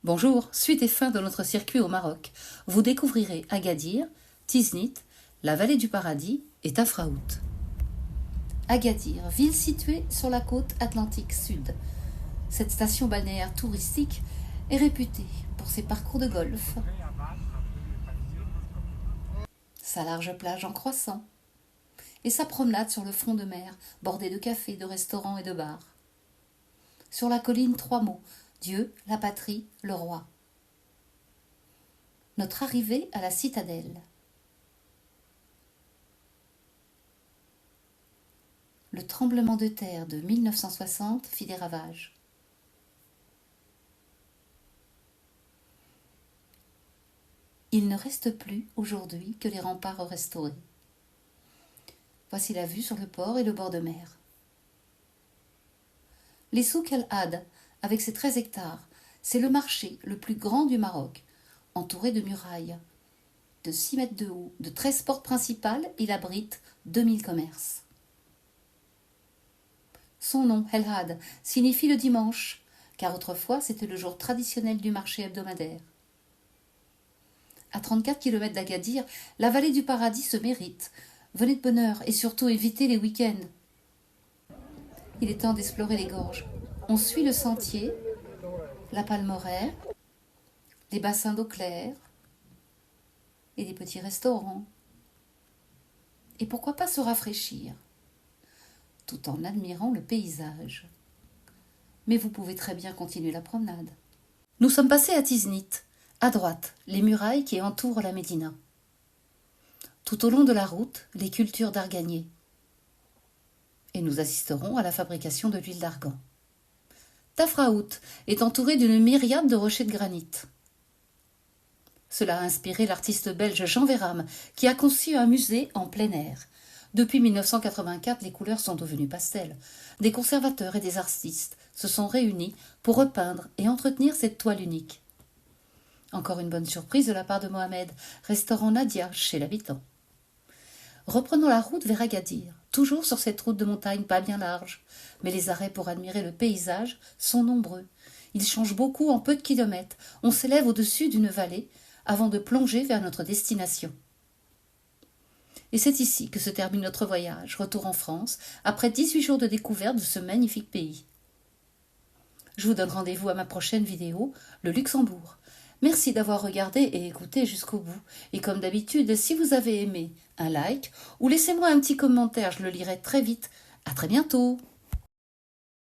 Bonjour, suite et fin de notre circuit au Maroc. Vous découvrirez Agadir, Tiznit, la vallée du Paradis et Tafraout. Agadir, ville située sur la côte atlantique sud. Cette station balnéaire touristique est réputée pour ses parcours de golf, sa large plage en croissant et sa promenade sur le front de mer bordée de cafés, de restaurants et de bars. Sur la colline, 3 mots: Dieu, la patrie, le roi. Notre arrivée à la citadelle. Le tremblement de terre de 1960 fit des ravages. Il ne reste plus aujourd'hui que les remparts restaurés. Voici la vue sur le port et le bord de mer. Les souks El Had, avec ses 13 hectares, c'est le marché le plus grand du Maroc, entouré de murailles. De 6 mètres de haut, de 13 portes principales, il abrite 2000 commerces. Son nom, El Had, signifie le dimanche, car autrefois c'était le jour traditionnel du marché hebdomadaire. À 34 km d'Agadir, la vallée du Paradis se mérite. Venez de bonne heure et surtout évitez les week-ends. Il est temps d'explorer les gorges. On suit le sentier, la palmeraie, les bassins d'eau claire et des petits restaurants. Et pourquoi pas se rafraîchir, tout en admirant le paysage. Mais vous pouvez très bien continuer la promenade. Nous sommes passés à Tiznit, à droite, les murailles qui entourent la Médina. Tout au long de la route, les cultures d'arganier. Et nous assisterons à la fabrication de l'huile d'argan. Tafraout est entouré d'une myriade de rochers de granit. Cela a inspiré l'artiste belge Jean Verham, qui a conçu un musée en plein air. Depuis 1984, les couleurs sont devenues pastel. Des conservateurs et des artistes se sont réunis pour repeindre et entretenir cette toile unique. Encore une bonne surprise de la part de Mohamed, restaurant Nadia chez l'habitant. Reprenons la route vers Agadir, toujours sur cette route de montagne pas bien large, mais les arrêts pour admirer le paysage sont nombreux. Ils changent beaucoup en peu de kilomètres. On s'élève au-dessus d'une vallée avant de plonger vers notre destination. Et c'est ici que se termine notre voyage, retour en France, après 18 jours de découverte de ce magnifique pays. Je vous donne rendez-vous à ma prochaine vidéo, le Luxembourg. Merci d'avoir regardé et écouté jusqu'au bout. Et comme d'habitude, si vous avez aimé, un like ou laissez-moi un petit commentaire, je le lirai très vite. À très bientôt.